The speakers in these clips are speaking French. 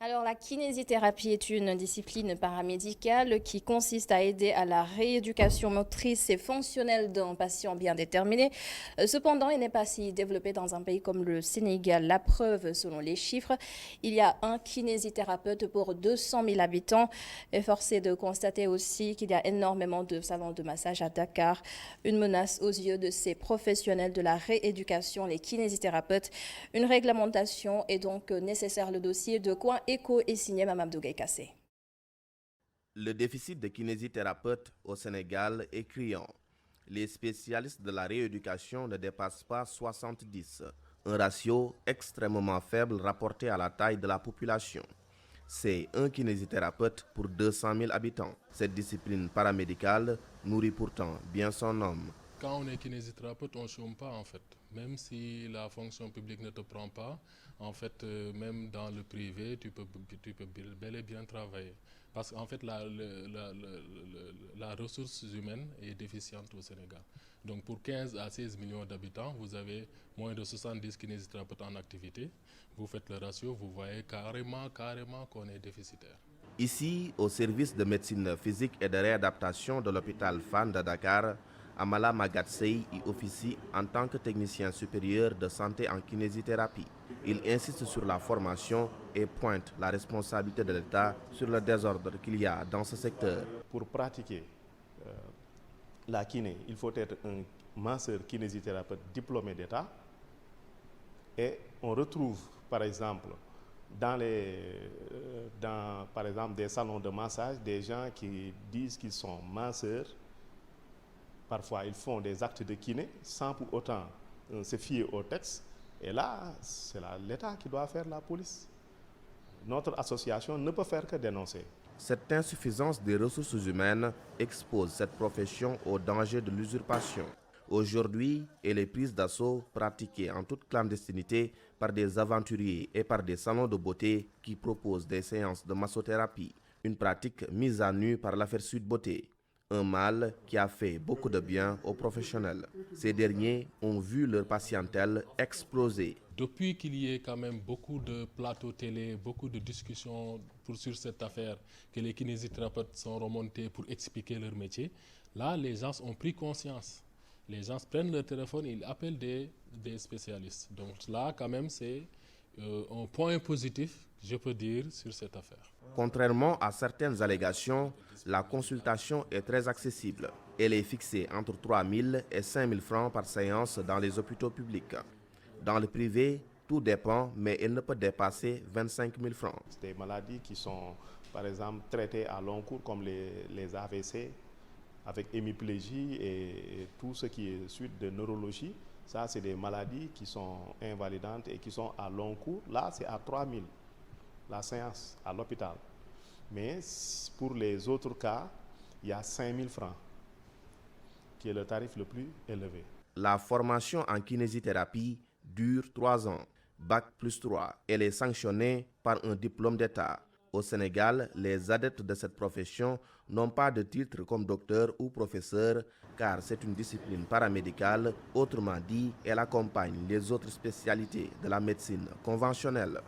Alors, la kinésithérapie est une discipline paramédicale qui consiste à aider à la rééducation motrice et fonctionnelle d'un patient bien déterminé. Cependant, il n'est pas si développé dans un pays comme le Sénégal. La preuve, selon les chiffres, il y a un kinésithérapeute pour 200 000 habitants. Et forcé de constater aussi qu'il y a énormément de salons de massage à Dakar. Une menace aux yeux de ces professionnels de la rééducation, les kinésithérapeutes. Une réglementation est donc nécessaire. Le dossier de Coin Éco est signé Mamadou Gaye-Kassé. Le déficit de kinésithérapeutes au Sénégal est criant. Les spécialistes de la rééducation ne dépassent pas 70, un ratio extrêmement faible rapporté à la taille de la population. C'est un kinésithérapeute pour 200 000 habitants. Cette discipline paramédicale nourrit pourtant bien son nom. Quand on est kinésithérapeute, on ne chôme pas en fait. Même si la fonction publique ne te prend pas, en fait, même dans le privé, tu peux bel et bien travailler. Parce qu'en fait, la ressource humaine est déficiente au Sénégal. Donc pour 15 à 16 millions d'habitants, vous avez moins de 70 kinésithérapeutes en activité. Vous faites le ratio, vous voyez carrément qu'on est déficitaire. Ici, au service de médecine physique et de réadaptation de l'hôpital Fann de Dakar, Amala Magatsei y officie en tant que technicien supérieur de santé en kinésithérapie. Il insiste sur la formation et pointe la responsabilité de l'État sur le désordre qu'il y a dans ce secteur. Pour pratiquer la kiné, il faut être un masseur kinésithérapeute diplômé d'État. Et on retrouve, par exemple, par exemple, des salons de massage, des gens qui disent qu'ils sont masseurs. Parfois, ils font des actes de kiné sans pour autant se fier au texte. Et là, c'est l'État qui doit faire la police. Notre association ne peut faire que dénoncer. Cette insuffisance des ressources humaines expose cette profession au danger de l'usurpation. Aujourd'hui, elle est prise d'assaut pratiquée en toute clandestinité par des aventuriers et par des salons de beauté qui proposent des séances de massothérapie. Une pratique mise à nu par l'affaire Sud Beauté. Un mal qui a fait beaucoup de bien aux professionnels. Ces derniers ont vu leur patientèle exploser. Depuis qu'il y ait quand même beaucoup de plateaux télé, beaucoup de discussions sur cette affaire, que les kinésithérapeutes sont remontés pour expliquer leur métier, là, les gens ont pris conscience. Les gens prennent leur téléphone, ils appellent des spécialistes. Donc là, quand même, c'est un point positif, je peux dire, sur cette affaire. Contrairement à certaines allégations, la consultation est très accessible. Elle est fixée entre 3 000 et 5 000 francs par séance dans les hôpitaux publics. Dans le privé, tout dépend, mais elle ne peut dépasser 25 000 francs. C'est des maladies qui sont, par exemple, traitées à long cours, comme les AVC, avec hémiplégie et tout ce qui est suite de neurologie. Ça, c'est des maladies qui sont invalidantes et qui sont à long cours. Là, c'est à 3 000, la séance à l'hôpital. Mais pour les autres cas, il y a 5 000 francs, qui est le tarif le plus élevé. La formation en kinésithérapie dure 3 ans, Bac plus 3. Elle est sanctionnée par un diplôme d'État. Au Sénégal, les adeptes de cette profession n'ont pas de titre comme docteur ou professeur car c'est une discipline paramédicale, autrement dit, elle accompagne les autres spécialités de la médecine conventionnelle.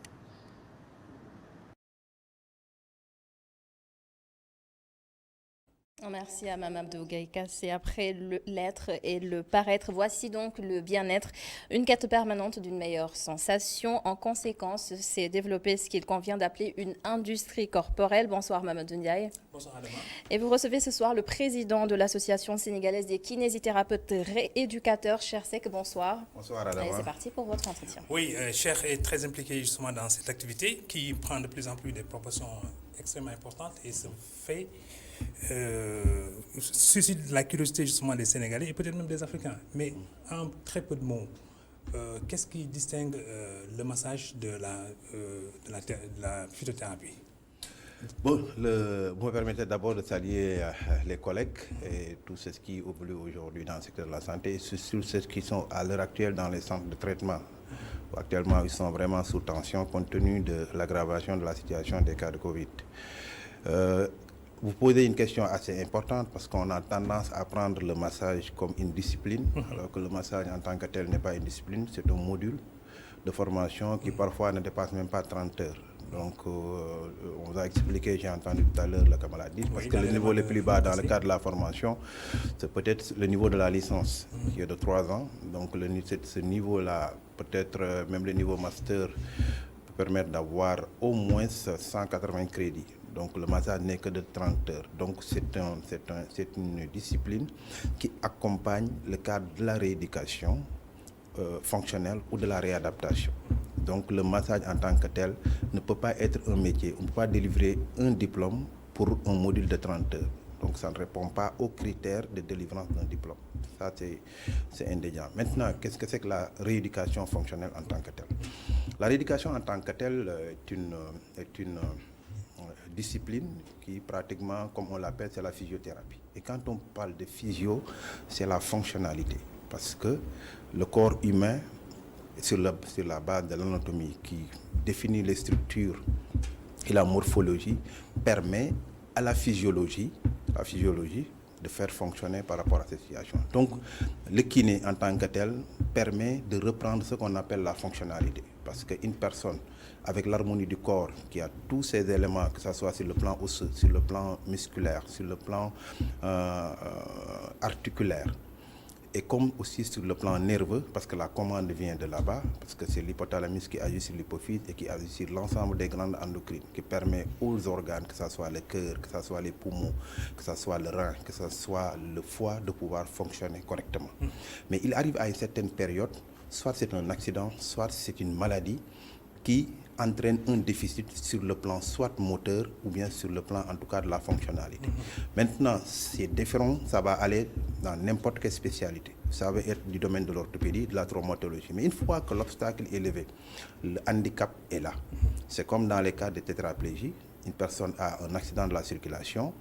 Merci à Mamadou Gaye-Kassé. Après l'être et le paraître, voici donc le bien-être, une quête permanente d'une meilleure sensation. En conséquence, c'est développer ce qu'il convient d'appeler une industrie corporelle. Bonsoir Mamadou Ndiaye. Bonsoir Adama. Et vous recevez ce soir le président de l'association sénégalaise des kinésithérapeutes rééducateurs, Cher Seck. Bonsoir. Bonsoir Adama. Allez, c'est parti pour votre entretien. Oui, Cher est très impliqué justement dans cette activité qui prend de plus en plus des proportions extrêmement importantes et se fait suscite la curiosité justement des Sénégalais et peut-être même des Africains. Mais en très peu de mots, qu'est-ce qui distingue le massage de la phytothérapie? Bon, vous me permettez d'abord de saluer les collègues et tous ceux qui évoluent aujourd'hui dans le secteur de la santé, et surtout ceux qui sont à l'heure actuelle dans les centres de traitement. Actuellement, ils sont vraiment sous tension compte tenu de l'aggravation de la situation des cas de Covid. Vous posez une question assez importante parce qu'on a tendance à prendre le massage comme une discipline, alors que le massage en tant que tel n'est pas une discipline, c'est un module de formation qui parfois ne dépasse même pas 30 heures. Donc, on vous a expliqué, j'ai entendu tout à l'heure le camarade dire, parce que le niveau le plus bas dans le cadre de la formation, c'est peut-être le niveau de la licence, qui est de 3 ans. Donc, ce niveau-là, peut-être même le niveau master, peut permettre d'avoir au moins 180 crédits. Donc, le massage n'est que de 30 heures. Donc, c'est une discipline qui accompagne le cadre de la rééducation fonctionnelle ou de la réadaptation. Donc le massage en tant que tel ne peut pas être un métier. On ne peut pas délivrer un diplôme pour un module de 30 heures. Donc ça ne répond pas aux critères de délivrance d'un diplôme. Ça, c'est indéniable. Maintenant, qu'est-ce que c'est que la rééducation fonctionnelle en tant que telle? La rééducation en tant que telle est une discipline qui pratiquement, comme on l'appelle, c'est la physiothérapie. Et quand on parle de physio, c'est la fonctionnalité. Parce que le corps humain, sur la base de l'anatomie qui définit les structures et la morphologie, permet à la physiologie de faire fonctionner par rapport à cette situation. Donc, le kiné en tant que tel permet de reprendre ce qu'on appelle la fonctionnalité. Parce qu'une personne avec l'harmonie du corps, qui a tous ces éléments, que ce soit sur le plan osseux, sur le plan musculaire, sur le plan articulaire, et comme aussi sur le plan nerveux, parce que la commande vient de là-bas, parce que c'est l'hypothalamus qui agit sur l'hypophyse et qui agit sur l'ensemble des glandes endocrines, qui permet aux organes, que ce soit le cœur, que ce soit les poumons, que ce soit le rein, que ce soit le foie, de pouvoir fonctionner correctement. Mais il arrive à une certaine période, soit c'est un accident, soit c'est une maladie qui entraîne un déficit sur le plan soit moteur ou bien sur le plan en tout cas de la fonctionnalité. Maintenant, c'est différent, ça va aller dans n'importe quelle spécialité. Ça va être du domaine de l'orthopédie, de la traumatologie. Mais une fois que l'obstacle est levé, le handicap est là. C'est comme dans les cas de tétraplégie, une personne a un accident de la circulation,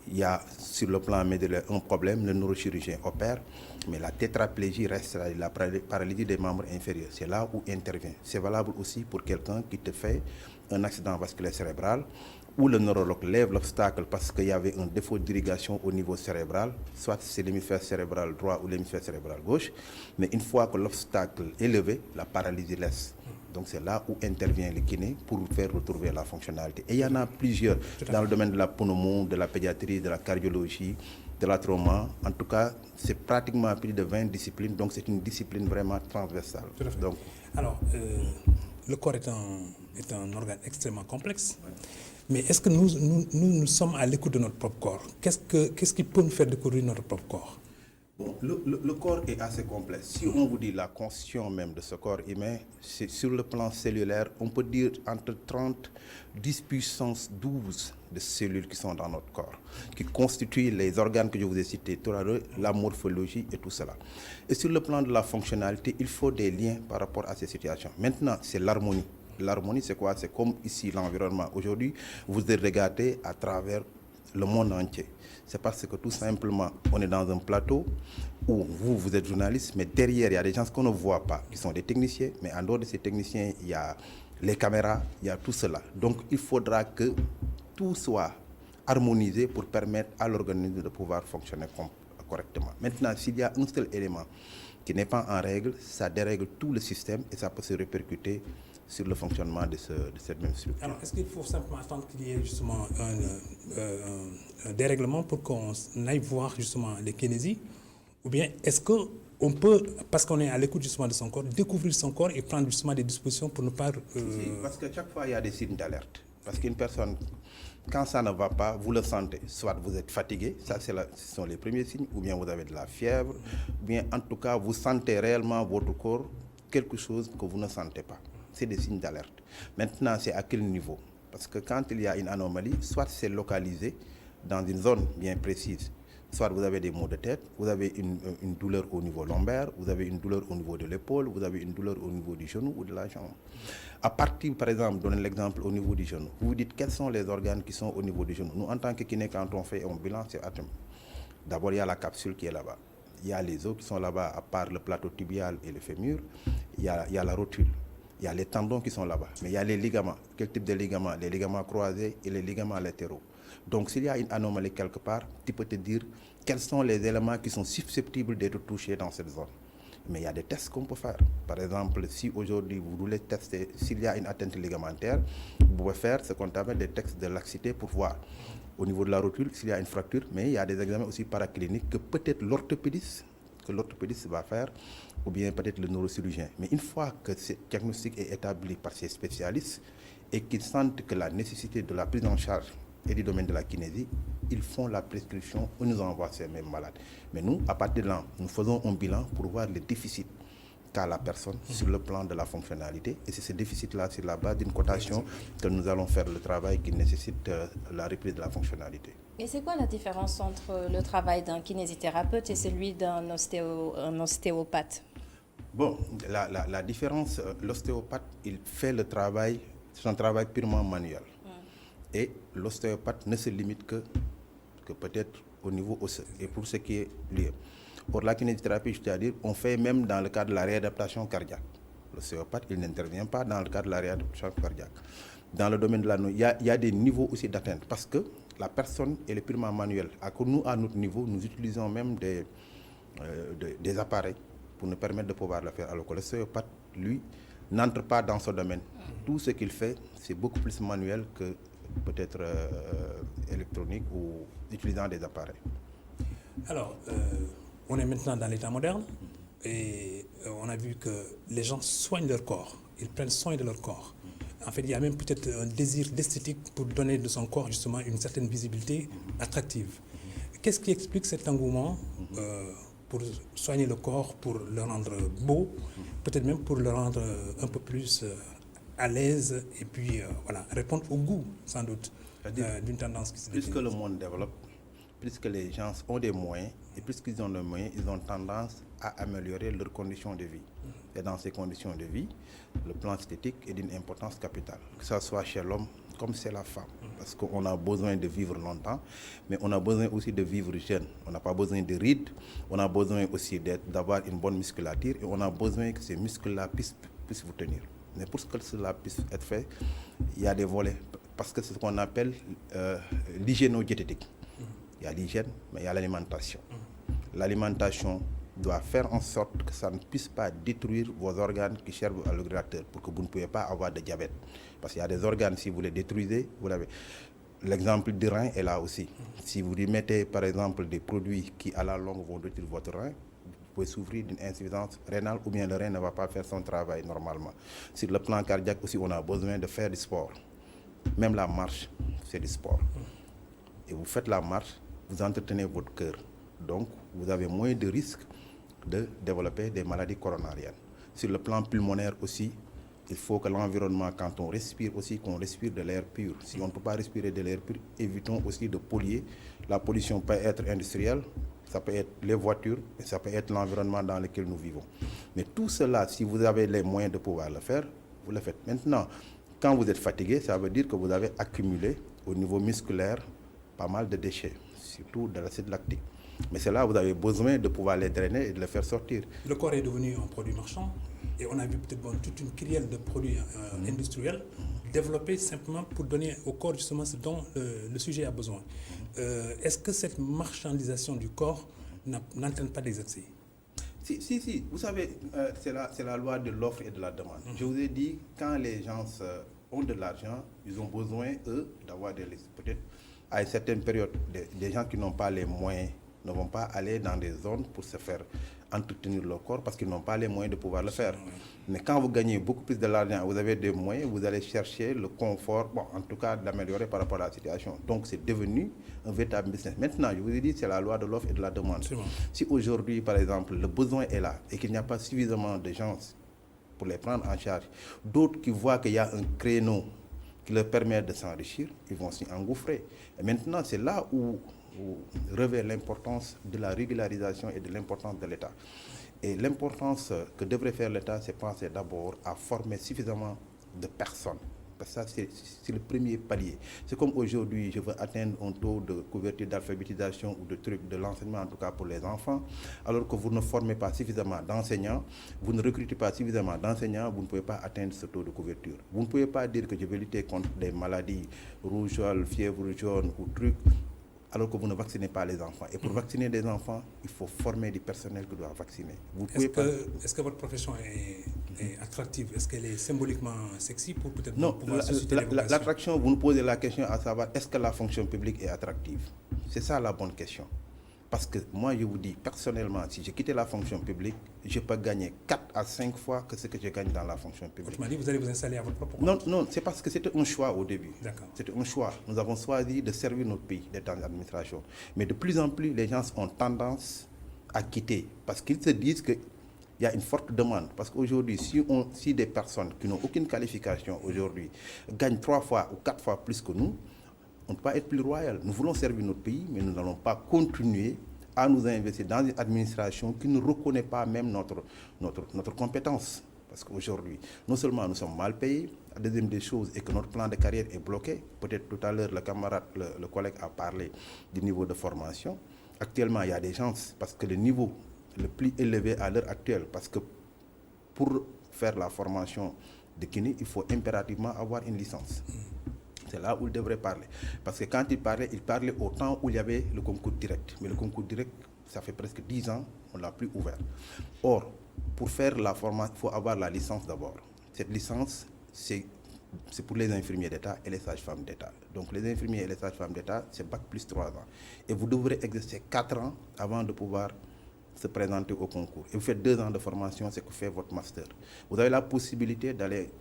il y a sur le plan médulaire un problème, le neurochirurgien opère, mais la tétraplégie reste la paralysie des membres inférieurs. C'est là où intervient. C'est valable aussi pour quelqu'un qui te fait un accident vasculaire cérébral, où le neurologue lève l'obstacle parce qu'il y avait un défaut d'irrigation au niveau cérébral, soit c'est l'hémisphère cérébral droit ou l'hémisphère cérébral gauche, mais une fois que l'obstacle est levé, la paralysie laisse. Donc c'est là où intervient le kiné pour faire retrouver la fonctionnalité. Et il y en a plusieurs dans le domaine de la pneumo, de la pédiatrie, de la cardiologie, de la trauma. En tout cas, c'est pratiquement plus de 20 disciplines, donc c'est une discipline vraiment transversale. Donc, alors, le corps est un organe extrêmement complexe, mais est-ce que nous sommes à l'écoute de notre propre corps? Qu'est-ce qui peut nous faire découvrir notre propre corps? Bon, le corps est assez complexe. Si on vous dit la constitution même de ce corps humain, c'est sur le plan cellulaire, on peut dire entre 30, 10 puissance 12 de cellules qui sont dans notre corps, qui constituent les organes que je vous ai cités tout à l'heure, la morphologie et tout cela. Et sur le plan de la fonctionnalité, il faut des liens par rapport à ces situations. Maintenant, c'est l'harmonie. L'harmonie, c'est quoi? C'est comme ici l'environnement. Aujourd'hui, vous êtes regardé à travers le monde entier. C'est parce que tout simplement, on est dans un plateau où vous êtes journaliste, mais derrière, il y a des gens qu'on ne voit pas, qui sont des techniciens, mais en dehors de ces techniciens, il y a les caméras, il y a tout cela. Donc, il faudra que tout soit harmonisé pour permettre à l'organisme de pouvoir fonctionner correctement. Maintenant, s'il y a un seul élément qui n'est pas en règle, ça dérègle tout le système et ça peut se répercuter sur le fonctionnement de cette même structure. Alors, est-ce qu'il faut simplement attendre qu'il y ait justement un dérèglement pour qu'on aille voir justement les kinésies? Ou bien est-ce qu'on peut, parce qu'on est à l'écoute justement de son corps, découvrir son corps et prendre justement des dispositions pour ne pas... Parce que chaque fois, il y a des signes d'alerte. Parce qu'une personne, quand ça ne va pas, vous le sentez. Soit vous êtes fatigué, ça ce sont les premiers signes, ou bien vous avez de la fièvre, ou bien en tout cas, vous sentez réellement votre corps quelque chose que vous ne sentez pas. C'est des signes d'alerte. Maintenant, c'est à quel niveau? Parce que quand il y a une anomalie, soit c'est localisé dans une zone bien précise, soit vous avez des maux de tête, vous avez une douleur au niveau lombaire, vous avez une douleur au niveau de l'épaule, vous avez une douleur au niveau du genou ou de la jambe. À partir, par exemple, donnez l'exemple au niveau du genou. Vous vous dites quels sont les organes qui sont au niveau du genou. Nous, en tant que kiné, quand on fait un bilan, c'est atome. D'abord, il y a la capsule qui est là-bas. Il y a les os qui sont là-bas, à part le plateau tibial et le fémur. Il y a la rotule. Il y a les tendons qui sont là-bas, mais il y a les ligaments. Quel type de ligaments? Les ligaments croisés et les ligaments latéraux. Donc, s'il y a une anomalie quelque part, tu peux te dire quels sont les éléments qui sont susceptibles d'être touchés dans cette zone. Mais il y a des tests qu'on peut faire. Par exemple, si aujourd'hui vous voulez tester s'il y a une atteinte ligamentaire, vous pouvez faire ce qu'on appelle des tests de laxité pour voir au niveau de la rotule s'il y a une fracture. Mais il y a des examens aussi paracliniques que peut-être l'orthopédiste va faire, ou bien peut-être le neurochirurgien. Mais une fois que ce diagnostic est établi par ces spécialistes et qu'ils sentent que la nécessité de la prise en charge est du domaine de la kinésie, ils font la prescription, on nous envoie ces mêmes malades. Mais nous, à partir de là, nous faisons un bilan pour voir les déficits qu'a la personne sur le plan de la fonctionnalité. Et c'est ce déficit-là, sur la base d'une cotation, que nous allons faire le travail qui nécessite la reprise de la fonctionnalité. Et c'est quoi la différence entre le travail d'un kinésithérapeute et celui d'un ostéopathe? Bon, la différence, l'ostéopathe, il fait le travail, c'est un travail purement manuel. Et l'ostéopathe ne se limite que peut-être au niveau osseux et pour ce qui est lié. Pour la kinésithérapie, c'est-à-dire, on fait même dans le cadre de la réadaptation cardiaque. L'ostéopathe, il n'intervient pas dans le cadre de la réadaptation cardiaque. Dans le domaine de la il y a des niveaux aussi d'atteinte parce que la personne, elle est purement manuelle. Nous, à notre niveau, nous utilisons même des appareils pour nous permettre de pouvoir le faire. Alors que l'ostéopathe, lui, n'entre pas dans ce domaine. Tout ce qu'il fait, c'est beaucoup plus manuel que peut-être électronique ou utilisant des appareils. Alors, on est maintenant dans l'état moderne et on a vu que les gens soignent leur corps, ils prennent soin de leur corps. En fait, il y a même peut-être un désir d'esthétique pour donner de son corps justement une certaine visibilité attractive. Qu'est-ce qui explique cet engouement pour soigner le corps, pour le rendre beau, peut-être même pour le rendre un peu plus à l'aise et puis voilà, répondre au goût sans doute d'une tendance qui se définit. Plus que le monde développe, plus que les gens ont des moyens et plus qu'ils ont des moyens, ils ont tendance à améliorer leurs conditions de vie. Et dans ces conditions de vie, le plan esthétique est d'une importance capitale, que ce soit chez l'homme comme chez la femme. Parce qu'on a besoin de vivre longtemps, mais on a besoin aussi de vivre jeune. On n'a pas besoin de rides, on a besoin aussi d'avoir une bonne musculature et on a besoin que ces muscles-là puissent vous tenir. Mais pour que cela puisse être fait, il y a des volets, parce que c'est ce qu'on appelle l'hygiéno-diététique. Il y a l'hygiène, mais il y a l'alimentation. L'alimentation doit faire en sorte que ça ne puisse pas détruire vos organes qui servent à l'organisateur pour que vous ne puissiez pas avoir de diabète. Parce qu'il y a des organes, si vous les détruisez, vous l'avez. L'exemple du rein est là aussi. Si vous y mettez, par exemple, des produits qui, à la longue, vont détruire votre rein, vous pouvez souffrir d'une insuffisance rénale ou bien le rein ne va pas faire son travail normalement. Sur le plan cardiaque aussi, on a besoin de faire du sport. Même la marche, c'est du sport. Et vous faites la marche, vous entretenez votre cœur. Donc, vous avez moins de risques de développer des maladies coronariennes. Sur le plan pulmonaire aussi, il faut que l'environnement, quand on respire aussi, qu'on respire de l'air pur. Si on ne peut pas respirer de l'air pur, évitons aussi de polluer. La pollution peut être industrielle, ça peut être les voitures, et ça peut être l'environnement dans lequel nous vivons. Mais tout cela, si vous avez les moyens de pouvoir le faire, vous le faites. Maintenant, quand vous êtes fatigué, ça veut dire que vous avez accumulé au niveau musculaire pas mal de déchets, surtout de l'acide lactique. Mais c'est là où vous avez besoin de pouvoir les drainer et de les faire sortir. Le corps est devenu un produit marchand et on a vu peut-être toute une kyrielle de produits industriels développés simplement pour donner au corps justement ce dont le sujet a besoin. Est-ce que cette marchandisation du corps n'entraîne pas des excès? Si. Vous savez, c'est la loi de l'offre et de la demande. Je vous ai dit, quand les gens ont de l'argent, ils ont besoin, eux, d'avoir des listes. Peut-être à une certaine période, des gens qui n'ont pas les moyens ne vont pas aller dans des zones pour se faire entretenir leur corps parce qu'ils n'ont pas les moyens de pouvoir le faire. Mais quand vous gagnez beaucoup plus de l'argent, vous avez des moyens, vous allez chercher le confort, en tout cas d'améliorer par rapport à la situation. Donc c'est devenu un véritable business. Maintenant, je vous ai dit, c'est la loi de l'offre et de la demande. Si aujourd'hui, par exemple, le besoin est là et qu'il n'y a pas suffisamment de gens pour les prendre en charge, d'autres qui voient qu'il y a un créneau qui leur permet de s'enrichir, ils vont s'y engouffrer. Et maintenant, c'est là où revêt l'importance de la régularisation et de l'importance de l'État. Et l'importance que devrait faire l'État, c'est penser d'abord à former suffisamment de personnes. Parce que ça, c'est le premier palier. C'est comme aujourd'hui, je veux atteindre un taux de couverture d'alphabétisation ou de trucs de l'enseignement, en tout cas pour les enfants, alors que vous ne formez pas suffisamment d'enseignants, vous ne recrutez pas suffisamment d'enseignants, vous ne pouvez pas atteindre ce taux de couverture. Vous ne pouvez pas dire que je vais lutter contre des maladies, rougeole, fièvre jaune ou trucs, alors que vous ne vaccinez pas les enfants. Et pour vacciner des enfants, il faut former du personnel qui doit vacciner. Vous pouvez Est-ce que votre profession est attractive? Est-ce qu'elle est symboliquement sexy pour peut-être Non, pouvoir susciter des vocations? l'attraction, vous nous posez la question à savoir est-ce que la fonction publique est attractive? C'est ça la bonne question. Parce que moi, je vous dis, personnellement, si j'ai quitté la fonction publique, je peux gagner 4 à 5 fois que ce que je gagne dans la fonction publique. Autrement dit, vous allez vous installer à votre propre compte? Non, non, c'est parce que c'était un choix au début. D'accord. C'était un choix. Nous avons choisi de servir notre pays, d'être dans l'administration. Mais de plus en plus, les gens ont tendance à quitter parce qu'ils se disent qu'il y a une forte demande. Parce qu'aujourd'hui, si des personnes qui n'ont aucune qualification aujourd'hui gagnent 3 fois ou 4 fois plus que nous, on ne peut pas être plus royal. Nous voulons servir notre pays, mais nous n'allons pas continuer à nous investir dans une administration qui ne reconnaît pas même notre compétence. Parce qu'aujourd'hui, non seulement nous sommes mal payés, la deuxième des choses est que notre plan de carrière est bloqué. Peut-être tout à l'heure, le collègue a parlé du niveau de formation. Actuellement, il y a des gens, parce que le niveau le plus élevé à l'heure actuelle, parce que pour faire la formation de kiné, il faut impérativement avoir une licence. C'est là où il devrait parler. Parce que quand il parlait au temps où il y avait le concours direct. Mais le concours direct, ça fait presque 10 ans, on ne l'a plus ouvert. Or, pour faire la formation, il faut avoir la licence d'abord. Cette licence, c'est pour les infirmiers d'État et les sages-femmes d'État. Donc les infirmiers et les sages-femmes d'État, c'est Bac plus 3 ans. Et vous devrez exercer 4 ans avant de pouvoir se présenter au concours. Et vous faites 2 ans de formation, c'est que vous faites votre master. Vous avez la possibilité d'aller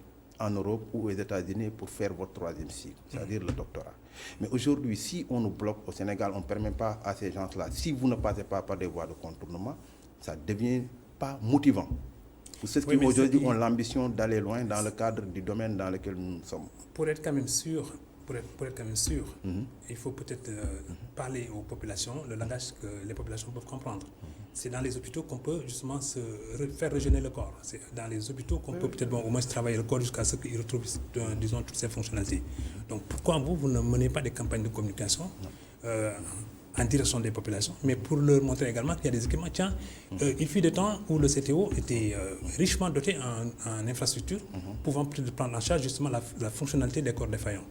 en Europe ou aux États-Unis pour faire votre 3e cycle, c'est-à-dire le doctorat. Mais aujourd'hui, si on nous bloque au Sénégal, on ne permet pas à ces gens-là, si vous ne passez pas par des voies de contournement, ça ne devient pas motivant. Pour ceux qui aujourd'hui ont l'ambition d'aller loin dans le cadre du domaine dans lequel nous sommes. Pour être quand même sûr, il faut peut-être parler aux populations, le langage que les populations peuvent comprendre. C'est dans les hôpitaux qu'on peut justement faire régénérer le corps. C'est dans les hôpitaux qu'on peut peut-être au moins travailler le corps jusqu'à ce qu'il retrouve, disons, toutes ses fonctionnalités. Donc pourquoi vous ne menez pas des campagnes de communication en direction des populations, mais pour leur montrer également qu'il y a des équipements. Tiens, il fut des temps où le CTO était richement doté en infrastructures, pouvant prendre en charge justement la fonctionnalité des corps défaillants.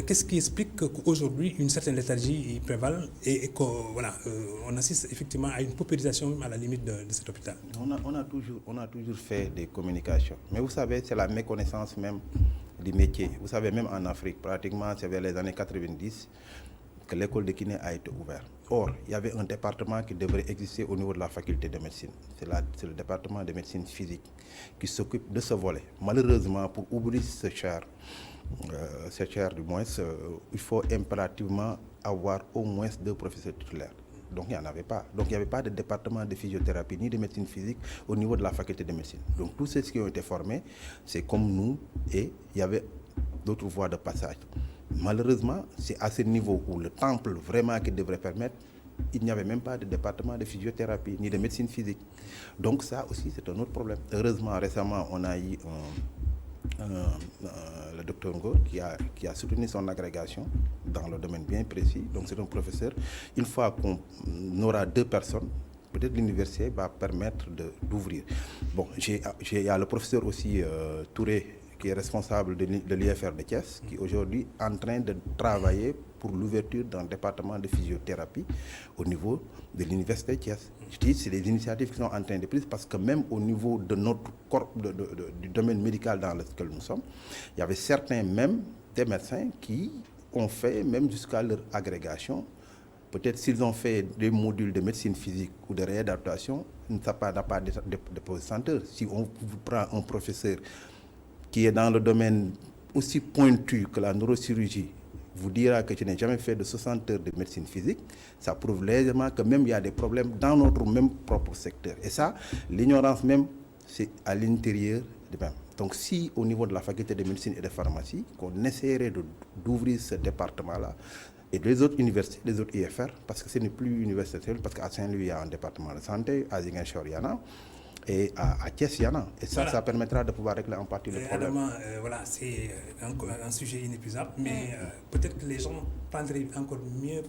Qu'est-ce qui explique qu'aujourd'hui une certaine léthargie prévale et qu'on assiste effectivement à une paupérisation à la limite de cet hôpital? On a toujours fait des communications. Mais vous savez, c'est la méconnaissance même du métier. Vous savez, même en Afrique, pratiquement, c'est vers les années 90 que l'école de kiné a été ouverte. Or, il y avait un département qui devrait exister au niveau de la faculté de médecine. C'est le département de médecine physique qui s'occupe de ce volet. Malheureusement, pour ouvrir ce chair du moins, il faut impérativement avoir au moins 2 professeurs titulaires. Donc il n'y en avait pas. Donc il n'y avait pas de département de physiothérapie ni de médecine physique au niveau de la faculté de médecine. Donc tous ceux qui ont été formés, c'est comme nous et il y avait d'autres voies de passage. Malheureusement, c'est à ce niveau où le temple vraiment qui devrait permettre, il n'y avait même pas de département de physiothérapie ni de médecine physique. Donc ça aussi, c'est un autre problème. Heureusement, récemment, on a eu le docteur Ngo qui a soutenu son agrégation dans le domaine bien précis. Donc c'est un professeur. Une fois qu'on aura 2 personnes, peut-être l'université va permettre d'ouvrir. Bon, il y a le professeur aussi Touré, qui est responsable de l'IFR de Thiès, qui est aujourd'hui en train de travailler pour l'ouverture d'un département de physiothérapie au niveau de l'université de Thiès. Je dis, c'est des initiatives qui sont en train de prises parce que même au niveau de notre corps, du domaine médical dans lequel nous sommes, il y avait certains même des médecins qui ont fait même jusqu'à leur agrégation. Peut-être s'ils ont fait des modules de médecine physique ou de réadaptation, ça n'a pas de post-centre. Si on prend un professeur qui est dans le domaine aussi pointu que la neurochirurgie, vous dira que je n'ai jamais fait de 60 heures de médecine physique, ça prouve légèrement que même il y a des problèmes dans notre même propre secteur. Et ça, l'ignorance même, c'est à l'intérieur de même. Donc si au niveau de la faculté de médecine et de pharmacie, qu'on essaierait d'ouvrir ce département-là, et les autres universités, les autres IFR, parce que ce n'est plus universitaire, parce qu'à Saint-Louis, il y a un département de santé, à Ziguinchor, il y en a, et à Thiès, il y en a. Et ça, voilà. Ça permettra de pouvoir régler en partie le problème. Voilà, c'est un sujet inépuisable, mais peut-être que les gens prendraient encore mieux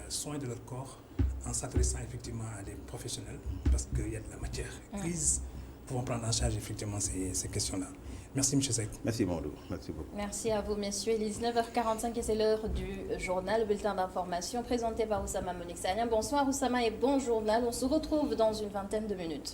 soin de leur corps en s'adressant effectivement à des professionnels, parce qu'il y a de la matière grise pour prendre en charge effectivement ces questions-là. Merci, M. Seck. Merci, Mondou. Merci beaucoup. Merci à vous, messieurs. Il est 19h45 et c'est l'heure du journal, le bulletin d'information présenté par Oussama Monique Sagna. Bonsoir, Oussama, et bon journal. On se retrouve dans une vingtaine de minutes.